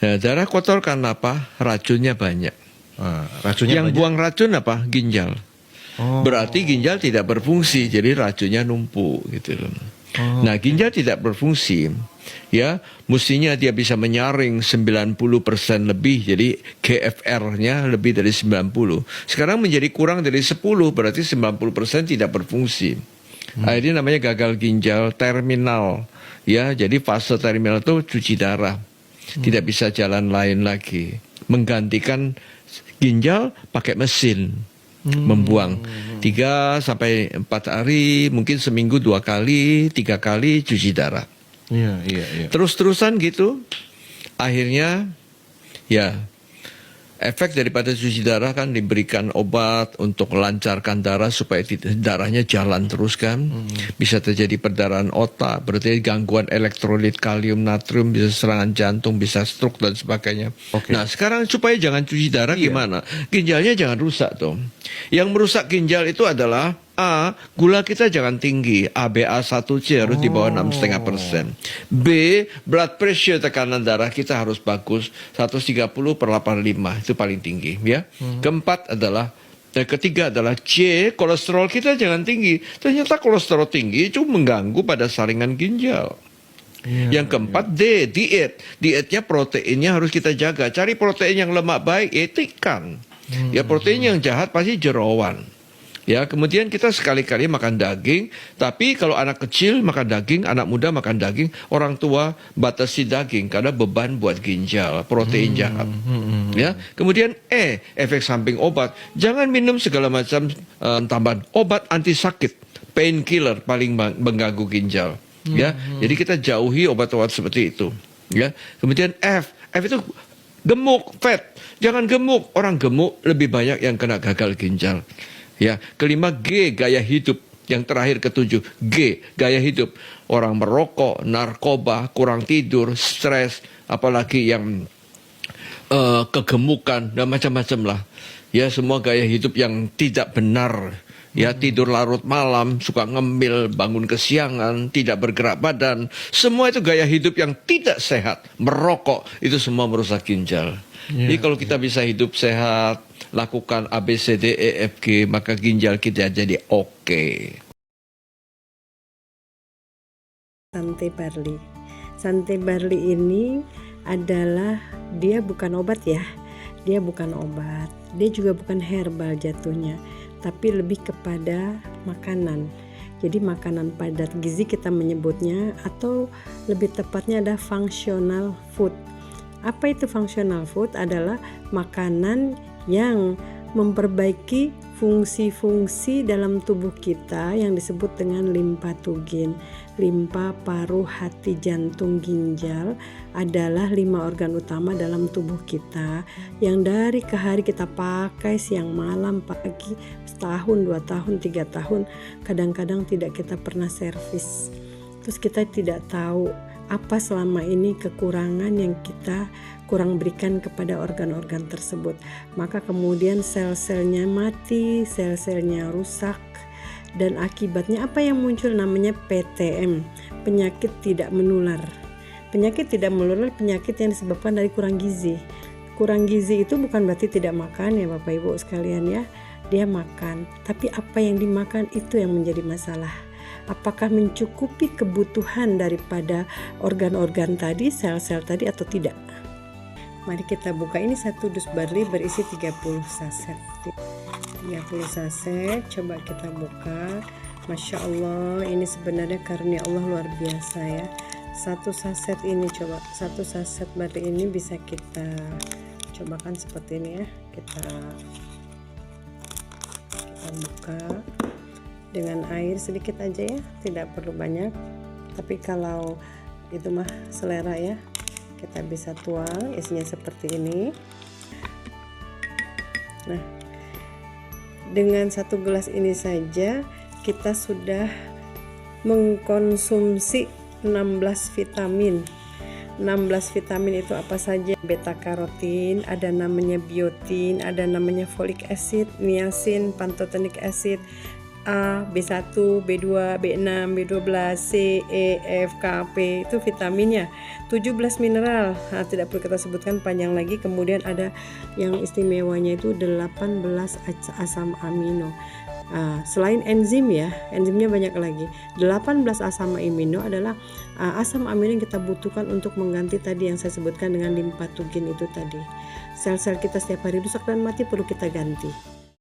Nah, darah kotor karena apa? Racunnya banyak. Racunnya Yang banyak. buang racun apa? Ginjal. Oh. Berarti ginjal tidak berfungsi, jadi racunnya numpuk gitu loh. Nah, ginjal tidak berfungsi, ya, mestinya dia bisa menyaring 90% lebih, jadi GFR-nya lebih dari 90. Sekarang menjadi kurang dari 10, berarti 90% tidak berfungsi. Ini namanya gagal ginjal terminal, ya. Jadi fase terminal itu cuci darah, tidak bisa jalan lain lagi. Menggantikan ginjal pakai mesin. Membuang 3 sampai 4 hari, mungkin seminggu 2 kali, 3 kali cuci darah. Iya. Terus-terusan gitu, akhirnya ya efek daripada cuci darah kan diberikan obat untuk melancarkan darah supaya darahnya jalan terus kan. Bisa terjadi perdarahan otak, berarti gangguan elektrolit kalium, natrium, bisa serangan jantung, bisa stroke dan sebagainya. Nah, sekarang supaya jangan cuci darah gimana? Ginjalnya jangan rusak tuh. Yang merusak ginjal itu adalah A, gula kita jangan tinggi, ABA1C harus di bawah 6,5%. B, blood pressure, tekanan darah kita harus bagus, 130/85, itu paling tinggi ya. Keempat adalah ketiga adalah C, kolesterol kita jangan tinggi. Ternyata kolesterol tinggi itu mengganggu pada saringan ginjal. Yang keempat D, diet. Dietnya proteinnya harus kita jaga. Cari protein yang lemak baik, ikan. Ya, protein yang jahat pasti jerawan. Ya, kemudian kita sekali-kali makan daging, tapi kalau anak kecil makan daging, anak muda makan daging, orang tua batasi daging karena beban buat ginjal, protein jahat. Ya, kemudian efek samping obat, jangan minum segala macam tambahan obat anti sakit, painkiller paling mengganggu ginjal. Ya, jadi kita jauhi obat-obat seperti itu. Ya, kemudian F itu gemuk, fat, jangan gemuk, orang gemuk lebih banyak yang kena gagal ginjal. Ya, kelima G, gaya hidup. Yang terakhir ketujuh G, gaya hidup. Orang merokok, narkoba, kurang tidur, stres, apalagi yang kegemukan dan macam-macam lah. Ya, semua gaya hidup yang tidak benar. Ya, tidur larut malam, suka ngemil, bangun kesiangan, tidak bergerak badan. Semua itu gaya hidup yang tidak sehat. Merokok, itu semua merusak ginjal. Jadi kalau kita bisa hidup sehat, lakukan ABCDEFG, maka ginjal kita jadi oke. Santai barley. Santai barley ini adalah, dia bukan obat ya. Dia bukan obat. Dia juga bukan herbal jatuhnya, tapi lebih kepada makanan. Jadi makanan padat gizi kita menyebutnya, atau lebih tepatnya ada functional food. Apa itu functional food? Adalah makanan yang memperbaiki fungsi-fungsi dalam tubuh kita yang disebut dengan limfatogen. Limpa, paru, hati, jantung, ginjal adalah 5 organ utama dalam tubuh kita yang dari ke hari kita pakai siang malam pagi, setahun, 2 tahun, 3 tahun, kadang-kadang tidak kita pernah servis. Terus kita tidak tahu apa selama ini kekurangan yang kita kurang berikan kepada organ-organ tersebut. Maka kemudian sel-selnya mati, sel-selnya rusak, dan akibatnya apa yang muncul namanya PTM, penyakit tidak menular. Penyakit tidak menular, penyakit yang disebabkan dari kurang gizi. Kurang gizi itu bukan berarti tidak makan ya Bapak Ibu sekalian ya. Dia makan, tapi apa yang dimakan itu yang menjadi masalah. Apakah mencukupi kebutuhan daripada organ-organ tadi, sel-sel tadi atau tidak? Mari kita buka. Ini 1 dus barley berisi 30 saset. 30 saset, coba kita buka. Masya Allah, ini sebenarnya karunia Allah luar biasa ya. 1 saset ini, coba 1 saset barley ini bisa kita cobakan seperti ini ya. Kita buka dengan air sedikit aja ya, tidak perlu banyak, tapi kalau itu mah selera ya. Kita bisa tuang, isinya seperti ini. Nah, dengan 1 gelas ini saja kita sudah mengkonsumsi 16 vitamin. 16 vitamin itu apa saja? Beta karotin, ada namanya biotin, ada namanya folic acid, niacin, pantothenic acid, A, B1, B2, B6, B12, C, E, F, K, P, itu vitaminnya. 17 mineral, nah, tidak perlu kita sebutkan panjang lagi. Kemudian ada yang istimewanya itu 18 asam amino. Selain enzim ya, enzimnya banyak lagi. 18 asam amino adalah asam amino yang kita butuhkan untuk mengganti tadi yang saya sebutkan dengan limfatogen itu tadi. Sel-sel kita setiap hari rusak dan mati perlu kita ganti.